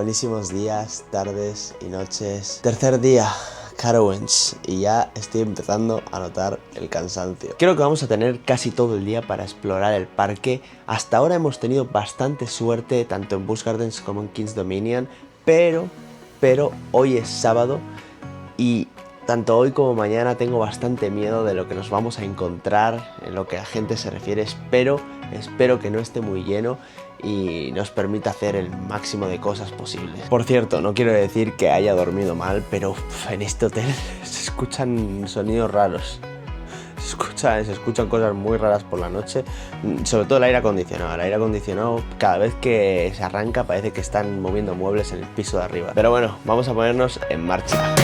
Buenísimos días, tardes y noches. Tercer día, Carowinds, y ya estoy empezando a notar el cansancio. Creo que vamos a tener casi todo el día para explorar el parque. Hasta ahora hemos tenido bastante suerte, tanto en Busch Gardens como en Kings Dominion, pero hoy es sábado y tanto hoy como mañana tengo bastante miedo de lo que nos vamos a encontrar en lo que a gente se refiere. Espero que no esté muy lleno y nos permita hacer el máximo de cosas posibles. Por cierto, no quiero decir que haya dormido mal, pero en este hotel se escuchan sonidos raros. Se escuchan cosas muy raras por la noche, sobre todo el aire acondicionado. El aire acondicionado, cada vez que se arranca, parece que están moviendo muebles en el piso de arriba. Pero bueno, vamos a ponernos en marcha.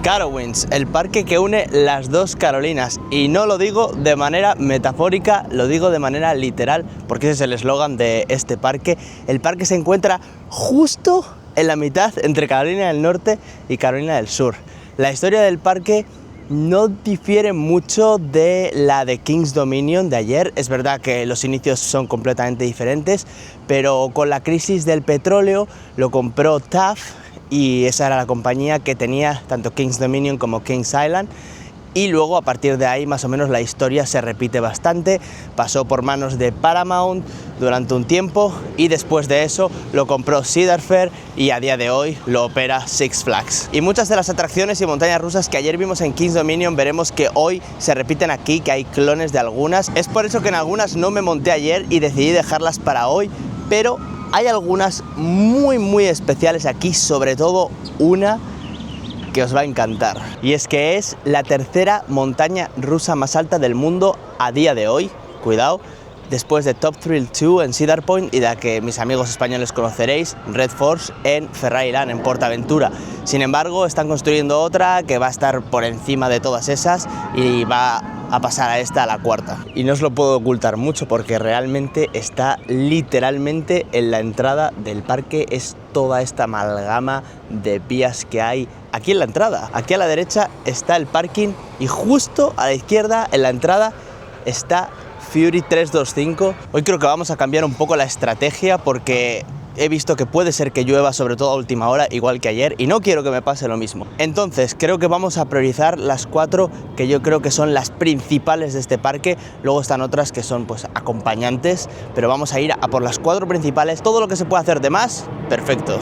Carowinds, el parque que une las dos Carolinas, y no lo digo de manera metafórica, lo digo de manera literal, porque ese es el eslogan de este parque. El parque se encuentra justo en la mitad entre Carolina del Norte y Carolina del Sur. La historia del parque no difiere mucho de la de Kings Dominion de ayer. Es verdad que los inicios son completamente diferentes, pero con la crisis del petróleo lo compró TAF, y esa era la compañía que tenía tanto Kings Dominion como Kings Island, y luego a partir de ahí más o menos la historia se repite bastante. Pasó por manos de Paramount durante un tiempo y después de eso lo compró Cedar Fair y a día de hoy lo opera Six Flags. Y muchas de las atracciones y montañas rusas que ayer vimos en Kings Dominion veremos que hoy se repiten aquí, que hay clones de algunas. Es por eso que en algunas no me monté ayer y decidí dejarlas para hoy, pero hay algunas muy especiales aquí, sobre todo una que os va a encantar. Y es que es la tercera montaña rusa más alta del mundo a día de hoy. Cuidado, después de Top Thrill 2 en Cedar Point y de la que mis amigos españoles conoceréis, Red Force en Ferrari-Land, en PortAventura. Sin embargo, están construyendo otra que va a estar por encima de todas esas y va a pasar a esta, a la cuarta. Y no os lo puedo ocultar mucho porque realmente está literalmente en la entrada del parque. Es toda esta amalgama de vías que hay aquí en la entrada. Aquí a la derecha está el parking y justo a la izquierda en la entrada está Fury 325. Hoy creo que vamos a cambiar un poco la estrategia porque he visto que puede ser que llueva, sobre todo a última hora, igual que ayer, y no quiero que me pase lo mismo. Entonces creo que vamos a priorizar las 4 que yo creo que son las principales de este parque. Luego están otras que son pues acompañantes, pero vamos a ir a por las 4 principales. Todo lo que se puede hacer de más, perfecto.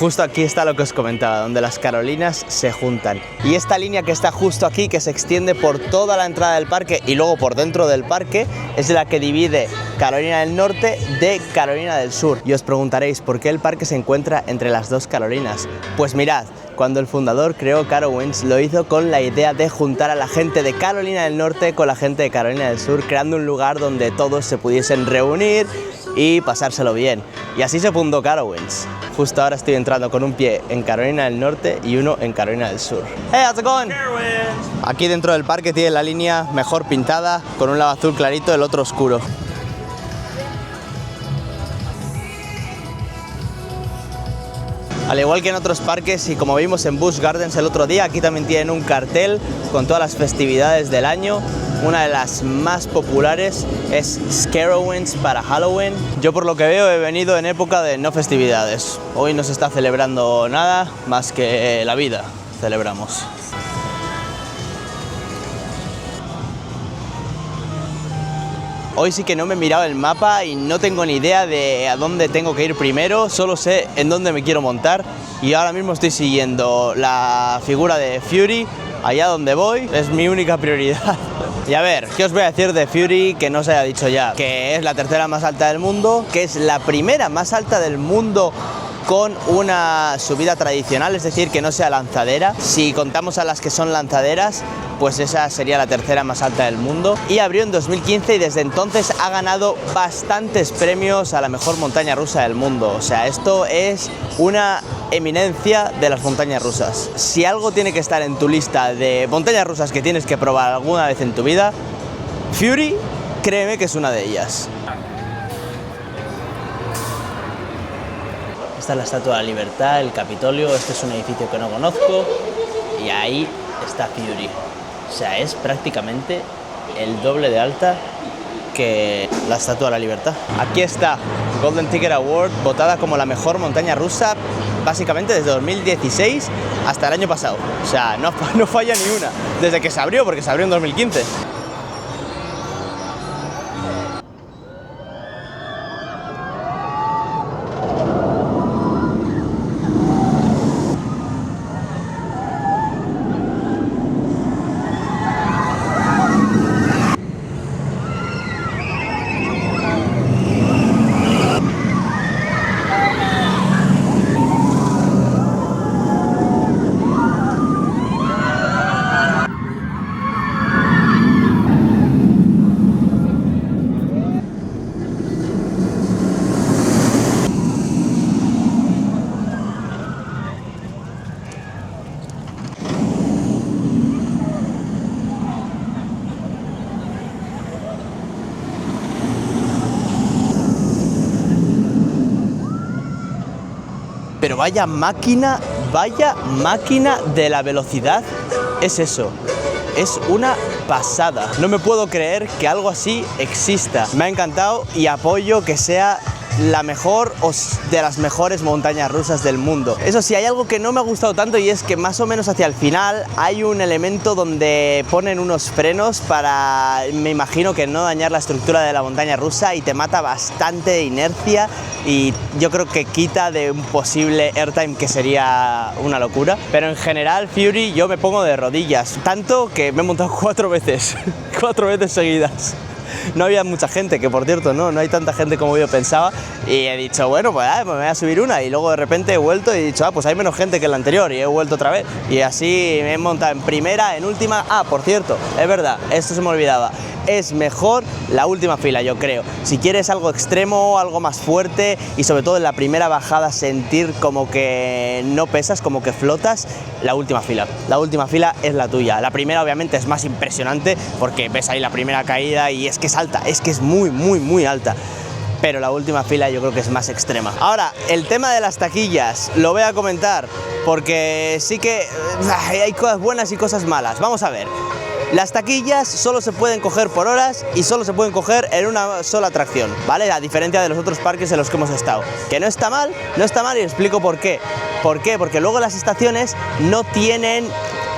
Justo aquí está lo que os comentaba, donde las Carolinas se juntan. Y esta línea que está justo aquí, que se extiende por toda la entrada del parque y luego por dentro del parque, es la que divide Carolina del Norte de Carolina del Sur. Y os preguntaréis, ¿por qué el parque se encuentra entre las dos Carolinas? Pues mirad, cuando el fundador creó Carowinds lo hizo con la idea de juntar a la gente de Carolina del Norte con la gente de Carolina del Sur, creando un lugar donde todos se pudiesen reunir y pasárselo bien. Y así se fundó Carowinds. Justo ahora estoy entrando con un pie en Carolina del Norte y uno en Carolina del Sur. Hey, how's it going? Aquí dentro del parque tiene la línea mejor pintada, con un lado azul clarito y el otro oscuro. Al igual que en otros parques y como vimos en Busch Gardens el otro día, aquí también tienen un cartel con todas las festividades del año. Una de las más populares es Scarowinds para Halloween. Yo por lo que veo he venido en época de no festividades. Hoy no se está celebrando nada más que la vida celebramos. Hoy sí que no me he mirado el mapa y no tengo ni idea de a dónde tengo que ir primero, solo sé en dónde me quiero montar y ahora mismo estoy siguiendo la figura de Fury, allá donde voy, es mi única prioridad. Y a ver, ¿qué os voy a decir de Fury que no se haya dicho ya? Que es la tercera más alta del mundo, que es la primera más alta del mundo con una subida tradicional, es decir, que no sea lanzadera. Si contamos a las que son lanzaderas, pues esa sería la tercera más alta del mundo. Y abrió en 2015 y desde entonces ha ganado bastantes premios a la mejor montaña rusa del mundo. O sea, esto es una eminencia de las montañas rusas. Si algo tiene que estar en tu lista de montañas rusas que tienes que probar alguna vez en tu vida, Fury, créeme que es una de ellas. Esta es la Estatua de la Libertad, el Capitolio. Este es un edificio que no conozco y ahí está Fury. O sea, es prácticamente el doble de alta que la Estatua de la Libertad. Aquí está, Golden Ticket Award, votada como la mejor montaña rusa básicamente desde 2016 hasta el año pasado. O sea, no falla ni una desde que se abrió, porque se abrió en 2015. Pero vaya máquina de la velocidad es eso. Es una pasada. No me puedo creer que algo así exista. Me ha encantado y apoyo que sea la mejor o de las mejores montañas rusas del mundo. Eso sí, hay algo que no me ha gustado tanto y es que más o menos hacia el final hay un elemento donde ponen unos frenos para, me imagino que no dañar la estructura de la montaña rusa, y te mata bastante de inercia y yo creo que quita de un posible airtime que sería una locura. Pero en general Fury yo me pongo de rodillas, tanto que me he montado 4 veces, 4 veces seguidas. No había mucha gente, que por cierto no hay tanta gente como yo pensaba, y he dicho, bueno, pues me voy a subir una, y luego de repente he vuelto y he dicho, pues hay menos gente que en la anterior, y he vuelto otra vez, y así me he montado en primera, en última. Por cierto, es verdad, esto se me olvidaba, es mejor la última fila, yo creo. Si quieres algo extremo, algo más fuerte, y sobre todo en la primera bajada sentir como que no pesas, como que flotas, la última fila es la tuya. La primera obviamente es más impresionante porque ves ahí la primera caída y es que es alta, es que es muy alta, pero la última fila yo creo que es más extrema. Ahora, el tema de las taquillas lo voy a comentar porque sí que hay cosas buenas y cosas malas. Vamos a ver. Las taquillas solo se pueden coger por horas y solo se pueden coger en una sola atracción, ¿vale? A diferencia de los otros parques en los que hemos estado. Que no está mal y explico por qué. ¿Por qué? Porque luego las estaciones no tienen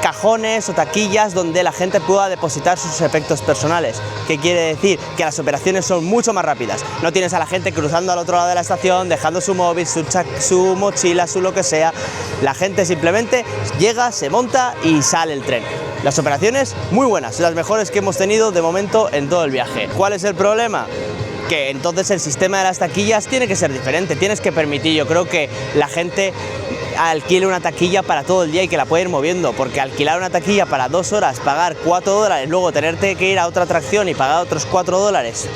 cajones o taquillas donde la gente pueda depositar sus efectos personales. ¿Qué quiere decir? Que las operaciones son mucho más rápidas. No tienes a la gente cruzando al otro lado de la estación, dejando su móvil, su mochila, su lo que sea. La gente simplemente llega, se monta y sale el tren. Las operaciones muy buenas, las mejores que hemos tenido de momento en todo el viaje. ¿Cuál es el problema? Que entonces el sistema de las taquillas tiene que ser diferente. Tienes que permitir, yo creo, que la gente alquile una taquilla para todo el día y que la pueda ir moviendo, porque alquilar una taquilla para 2 horas, pagar $4, luego tenerte que ir a otra atracción y pagar otros $4,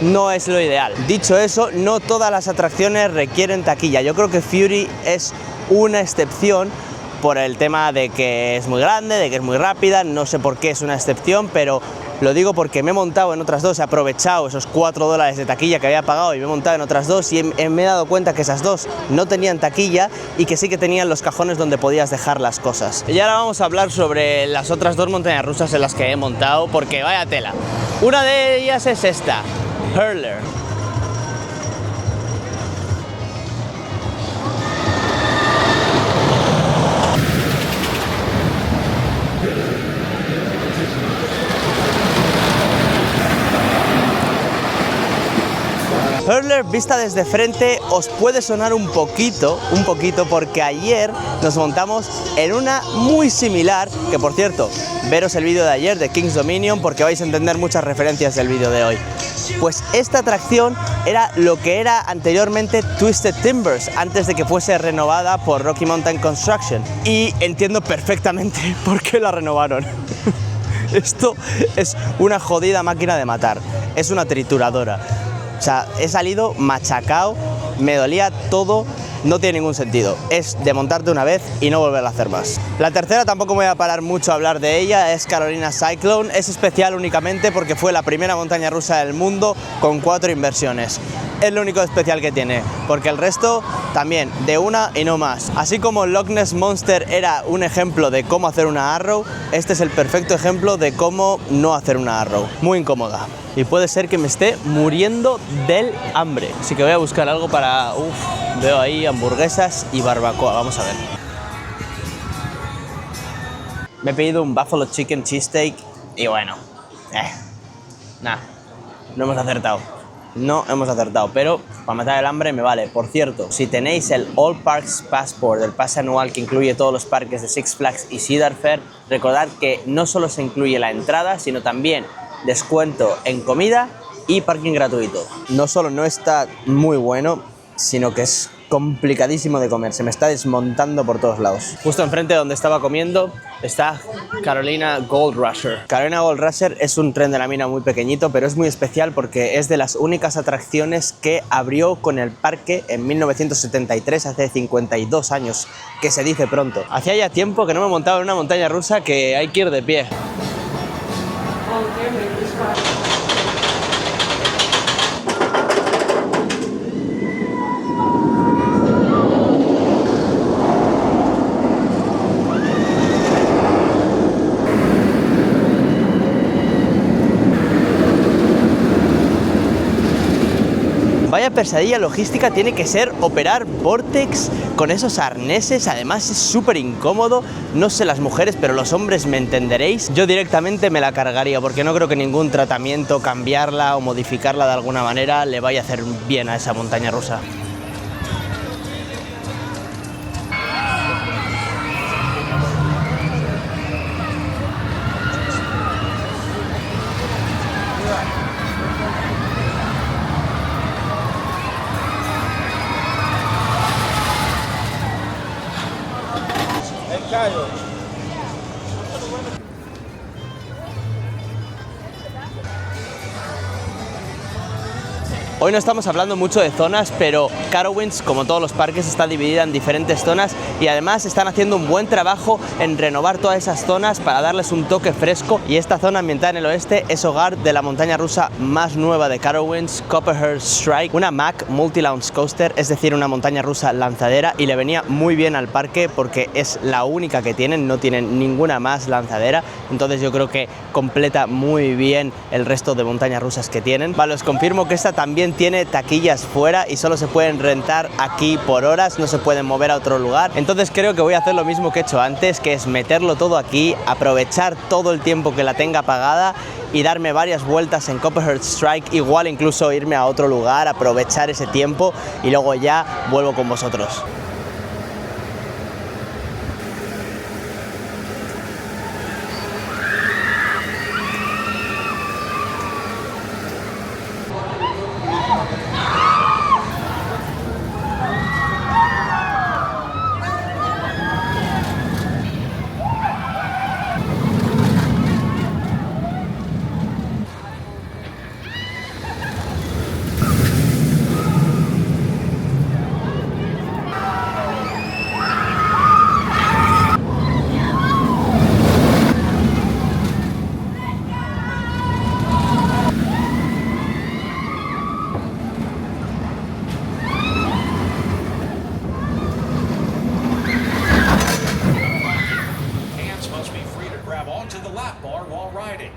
no es lo ideal. Dicho eso, no todas las atracciones requieren taquilla. Yo creo que Fury es una excepción por el tema de que es muy grande, de que es muy rápida. No sé por qué es una excepción, pero lo digo porque me he montado en otras dos, he aprovechado esos $4 de taquilla que había pagado y me he montado en otras dos y me he dado cuenta que esas dos no tenían taquilla y que sí que tenían los cajones donde podías dejar las cosas. Y ahora vamos a hablar sobre las otras dos montañas rusas en las que he montado, porque vaya tela. Una de ellas es esta, Hurler. Hurdler vista desde frente os puede sonar un poquito, porque ayer nos montamos en una muy similar, que por cierto, veros el vídeo de ayer de King's Dominion porque vais a entender muchas referencias del vídeo de hoy. Pues esta atracción era lo que era anteriormente Twisted Timbers, antes de que fuese renovada por Rocky Mountain Construction. Y entiendo perfectamente por qué la renovaron. Esto es una jodida máquina de matar, es una trituradora. O sea, he salido machacado, me dolía todo, no tiene ningún sentido. Es de montarte una vez y no volver a hacer más. La tercera tampoco me voy a parar mucho a hablar de ella, es Carolina Cyclone. Es especial únicamente porque fue la primera montaña rusa del mundo con 4 inversiones. Es lo único especial que tiene, porque el resto también de una y no más. Así como Loch Ness Monster era un ejemplo de cómo hacer una Arrow, este es el perfecto ejemplo de cómo no hacer una Arrow. Muy incómoda. Y puede ser que me esté muriendo del hambre. Así que voy a buscar algo para... veo ahí hamburguesas y barbacoa. Vamos a ver. Me he pedido un Buffalo Chicken Cheesesteak y bueno... nada, no hemos acertado. No hemos acertado, pero para matar el hambre me vale. Por cierto, si tenéis el All Parks Passport, el pase anual que incluye todos los parques de Six Flags y Cedar Fair, recordad que no solo se incluye la entrada, sino también descuento en comida y parking gratuito. No solo no está muy bueno, sino que es complicadísimo de comer, se me está desmontando por todos lados. Justo enfrente de donde estaba comiendo está Carolina Gold Rusher. Carolina Gold Rusher es un tren de la mina muy pequeñito, pero es muy especial porque es de las únicas atracciones que abrió con el parque en 1973, hace 52 años, que se dice pronto. Hacía ya tiempo que no me montaba en una montaña rusa que hay que ir de pie. Vaya pesadilla logística tiene que ser operar Vortex con esos arneses, además es súper incómodo. No sé las mujeres, pero los hombres me entenderéis. Yo directamente me la cargaría porque no creo que ningún tratamiento, cambiarla o modificarla de alguna manera le vaya a hacer bien a esa montaña rusa. Hoy no estamos hablando mucho de zonas, pero Carowinds, como todos los parques, está dividida en diferentes zonas y además están haciendo un buen trabajo en renovar todas esas zonas para darles un toque fresco. Y esta zona ambientada en el oeste es hogar de la montaña rusa más nueva de Carowinds, Copperhearst Strike, una Mack Multi-Launch Coaster, es decir, una montaña rusa lanzadera, y le venía muy bien al parque porque es la única que tienen, no tienen ninguna más lanzadera, entonces yo creo que completa muy bien el resto de montañas rusas que tienen. Vale, os confirmo que esta también tiene taquillas fuera y solo se pueden rentar aquí por horas, no se pueden mover a otro lugar. Entonces creo que voy a hacer lo mismo que he hecho antes, que es meterlo todo aquí, aprovechar todo el tiempo que la tenga pagada y darme varias vueltas en Copperhearst Strike, igual incluso irme a otro lugar, aprovechar ese tiempo y luego ya vuelvo con vosotros.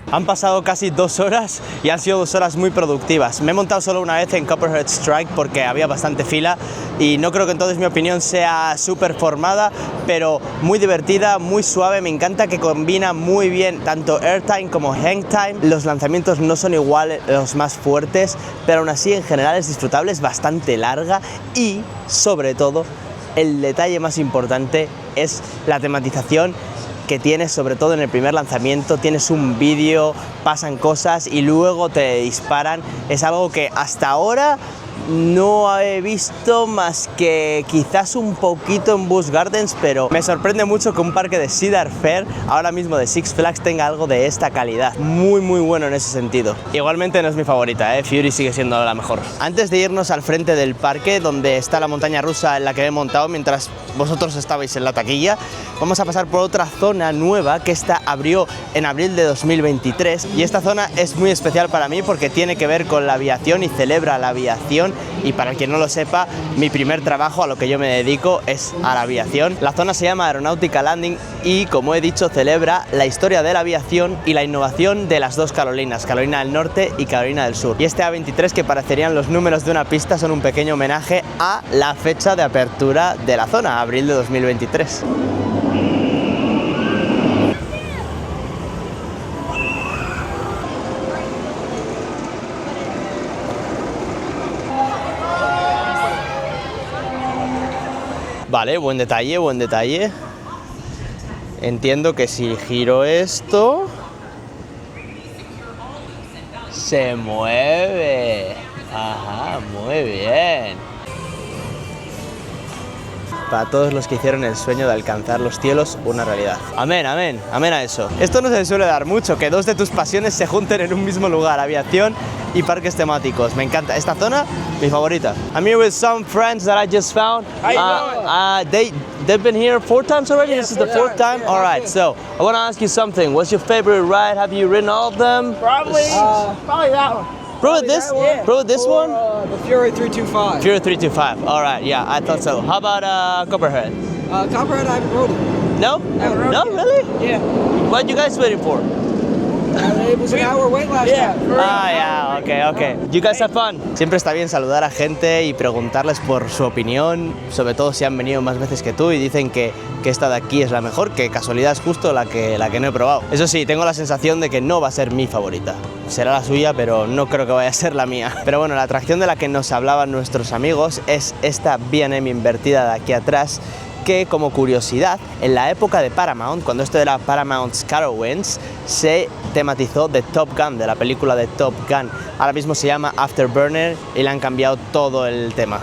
Han pasado casi 2 horas y han sido 2 horas muy productivas. Me he montado solo una vez en Copperhead Strike porque había bastante fila y no creo que entonces mi opinión sea súper formada, pero muy divertida, muy suave. Me encanta que combina muy bien tanto airtime como hang time. Los lanzamientos no son iguales los más fuertes, pero aún así en general es disfrutable, es bastante larga y sobre todo el detalle más importante es la tematización que tienes, sobre todo en el primer lanzamiento. Tienes un vídeo, pasan cosas y luego te disparan. Es algo que hasta ahora no he visto más que quizás un poquito en Busch Gardens, pero me sorprende mucho que un parque de Cedar Fair, ahora mismo de Six Flags, tenga algo de esta calidad. Muy bueno en ese sentido. Igualmente no es mi favorita, Fury sigue siendo la mejor. Antes de irnos al frente del parque, donde está la montaña rusa en la que me he montado mientras vosotros estabais en la taquilla, vamos a pasar por otra zona nueva que esta abrió en abril de 2023 y esta zona es muy especial para mí porque tiene que ver con la aviación y celebra la aviación. Y para quien no lo sepa, mi primer trabajo, a lo que yo me dedico, es a la aviación. La zona se llama Aeronautical Landing y, como he dicho, celebra la historia de la aviación y la innovación de las dos Carolinas, Carolina del Norte y Carolina del Sur. Y este A23, que parecerían los números de una pista, son un pequeño homenaje a la fecha de apertura de la zona, abril de 2023. Vale, buen detalle, buen detalle. Entiendo que si giro esto, se mueve. Ajá, muy bien. Para todos los que hicieron el sueño de alcanzar los cielos una realidad. Amén, amén, amén a eso. Esto no se suele dar mucho, que dos de tus pasiones se junten en un mismo lugar, aviación y parques temáticos. Me encanta. Esta zona, mi favorita. I'm here with some friends that I just found. They've been here 4 times already? Yeah, this is the 4th time? Yeah, all right, yeah. so I want to ask you something. What's your favorite ride? Have you ridden all of them? Probably that one. Probably this? Yeah. Probably this one? The Fury 325. Fury 325. All right, yeah, I thought so. How about Copperhead? Copperhead, I haven't rode it. No? Haven't rode No, it yet. really? Yeah. What you guys waiting for? It was an hour wait last time. Ah, yeah, okay. You guys have fun. Siempre está bien saludar a gente y preguntarles por su opinión, sobre todo si han venido más veces que tú y dicen que esta de aquí es la mejor, que casualidad es justo la que no he probado. Eso sí, tengo la sensación de que no va a ser mi favorita. Será la suya, pero no creo que vaya a ser la mía. Pero bueno, la atracción de la que nos hablaban nuestros amigos es esta B&M invertida de aquí atrás, que, como curiosidad, en la época de Paramount, cuando esto era Paramount's Carowinds, se tematizó de Top Gun, de la película de Top Gun. Ahora mismo se llama Afterburner y le han cambiado todo el tema.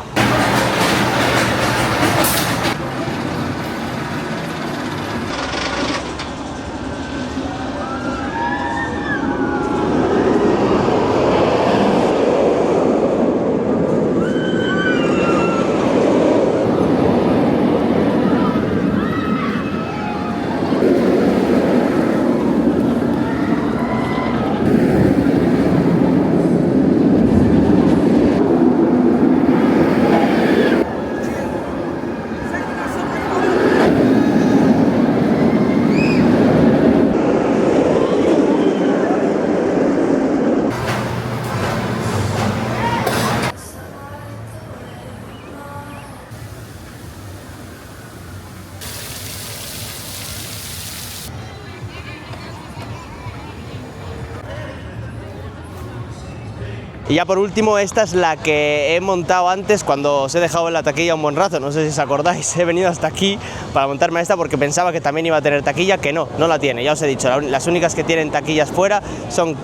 Y ya por último, esta es la que he montado antes cuando os he dejado en la taquilla un buen rato, no sé si os acordáis. He venido hasta aquí para montarme esta porque pensaba que también iba a tener taquilla, que no la tiene, ya os he dicho, las únicas que tienen taquillas fuera son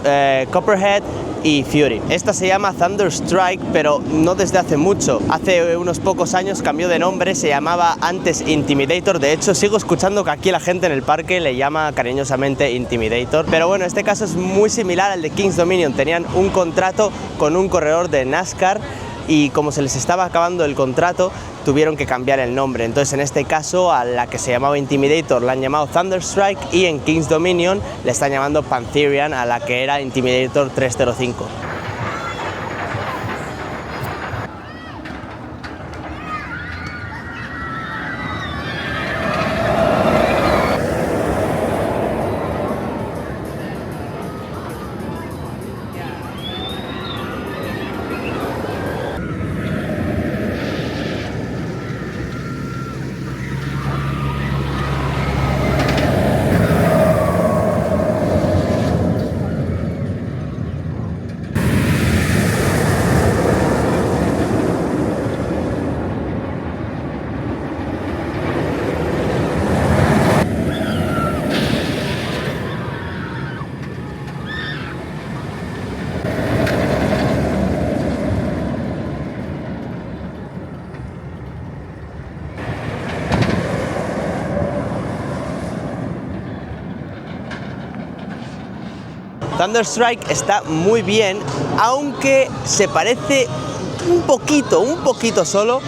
Copperhead y Fury. Esta se llama Thunderstrike, pero no desde hace mucho. Hace unos pocos años cambió de nombre, se llamaba antes Intimidator. De hecho, sigo escuchando que aquí la gente en el parque le llama cariñosamente Intimidator. Pero bueno, este caso es muy similar al de Kings Dominion. Tenían un contrato con un corredor de NASCAR y como se les estaba acabando el contrato, tuvieron que cambiar el nombre. Entonces, en este caso, a la que se llamaba Intimidator la han llamado Thunderstrike y en Kings Dominion le están llamando Pantherian a la que era Intimidator 305. Thunderstrike está muy bien, aunque se parece un poquito solo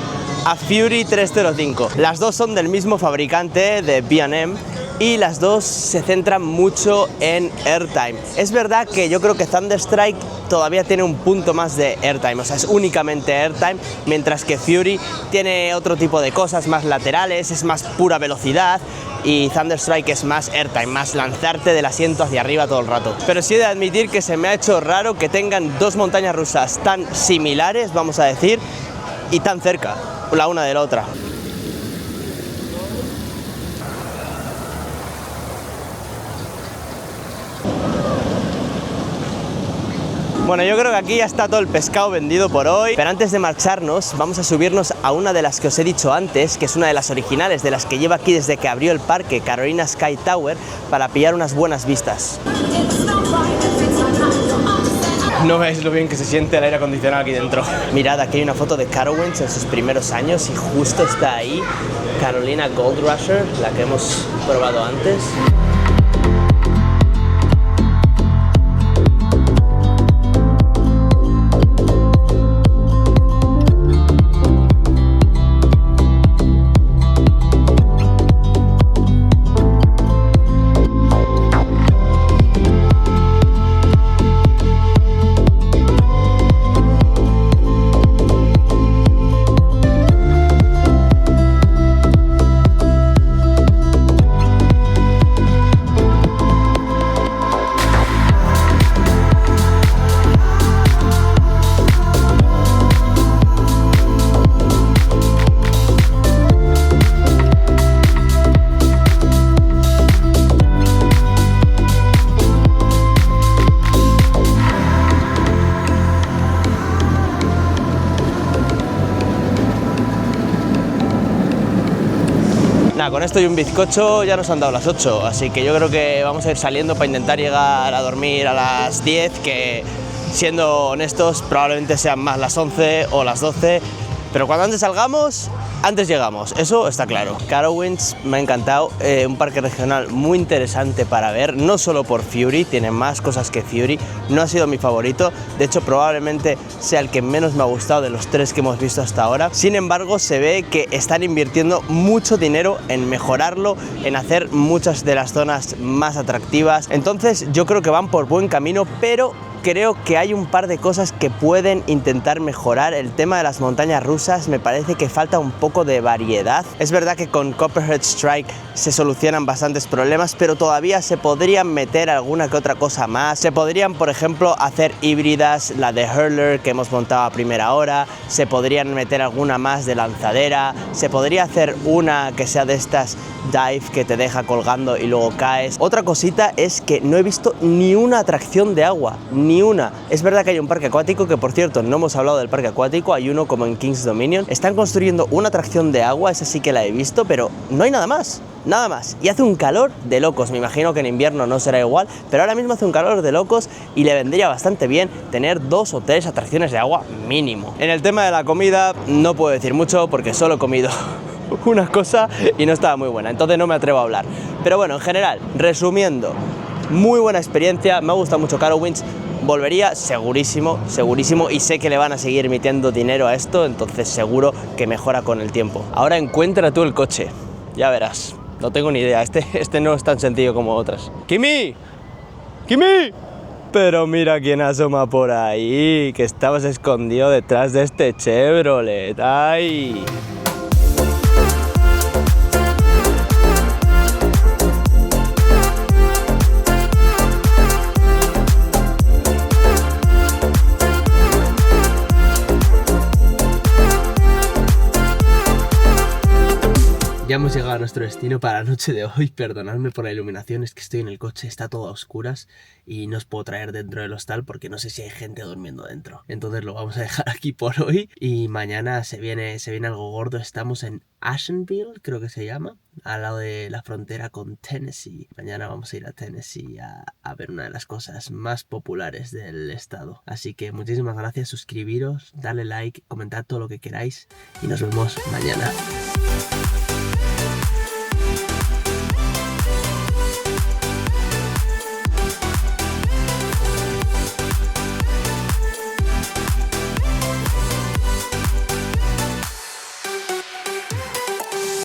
a Fury 305. Las dos son del mismo fabricante, de B&M, y las dos se centran mucho en airtime. Es verdad que yo creo que Thunderstrike todavía tiene un punto más de airtime, o sea, es únicamente airtime, mientras que Fury tiene otro tipo de cosas más laterales, es más pura velocidad, y Thunderstrike es más airtime, más lanzarte del asiento hacia arriba todo el rato. Pero sí he de admitir que se me ha hecho raro que tengan dos montañas rusas tan similares, vamos a decir, y tan cerca la una de la otra. Bueno, yo creo que aquí ya está todo el pescado vendido por hoy, pero antes de marcharnos vamos a subirnos a una de las que os he dicho antes, que es una de las originales, de las que lleva aquí desde que abrió el parque, Carolina Sky Tower, para pillar unas buenas vistas. No veis lo bien que se siente el aire acondicionado aquí dentro. Mirad, aquí hay una foto de Carowinds en sus primeros años y justo está ahí Carolina Gold Rusher, la que hemos probado antes. Con esto y un bizcocho ya nos han dado las 8, así que yo creo que vamos a ir saliendo para intentar llegar a dormir a las 10, que siendo honestos probablemente sean más las 11 o las 12, pero cuando antes salgamos, antes llegamos, eso está claro. Carowinds me ha encantado, un parque regional muy interesante para ver, no solo por Fury, tiene más cosas que Fury, no ha sido mi favorito, de hecho probablemente sea el que menos me ha gustado de los tres que hemos visto hasta ahora. Sin embargo, se ve que están invirtiendo mucho dinero en mejorarlo, en hacer muchas de las zonas más atractivas, entonces yo creo que van por buen camino, pero creo que hay un par de cosas que pueden intentar mejorar. El tema de las montañas rusas me parece que falta un poco de variedad. Es verdad que con Copperhead Strike se solucionan bastantes problemas, pero todavía se podrían meter alguna que otra cosa más. Se podrían, por ejemplo, hacer híbridas, la de Hurler que hemos montado a primera hora, se podrían meter alguna más de lanzadera, se podría hacer una que sea de estas dive que te deja colgando y luego caes. Otra cosita es que no he visto ni una atracción de agua, ni una. Es verdad que hay un parque acuático, que por cierto no hemos hablado del parque acuático, hay uno como en King's Dominion. Están construyendo una atracción de agua, esa sí que la he visto, pero no hay nada más. Nada más, y hace un calor de locos, me imagino que en invierno no será igual, pero ahora mismo hace un calor de locos y le vendría bastante bien tener 2 o 3 atracciones de agua mínimo. En el tema de la comida no puedo decir mucho porque solo he comido una cosa y no estaba muy buena, entonces no me atrevo a hablar. Pero bueno, en general, resumiendo, muy buena experiencia, me ha gustado mucho Carowinds, volvería segurísimo, segurísimo, y sé que le van a seguir metiendo dinero a esto, entonces seguro que mejora con el tiempo. Ahora encuentra tú el coche, ya verás. No tengo ni idea, este no es tan sencillo como otras. ¡Kimi! ¡Kimi! Pero mira quién asoma por ahí, que estabas escondido detrás de este Chevrolet. ¡Ay! Ya hemos llegado a nuestro destino para la noche de hoy. Perdonadme por la iluminación, es que estoy en el coche, está todo a oscuras y no os puedo traer dentro del hostal porque no sé si hay gente durmiendo dentro. Entonces lo vamos a dejar aquí por hoy y mañana se viene algo gordo. Estamos en Ashenville, creo que se llama, al lado de la frontera con Tennessee. Mañana vamos a ir a Tennessee a ver una de las cosas más populares del estado. Así que muchísimas gracias, suscribiros, darle like, comentad todo lo que queráis y nos vemos mañana.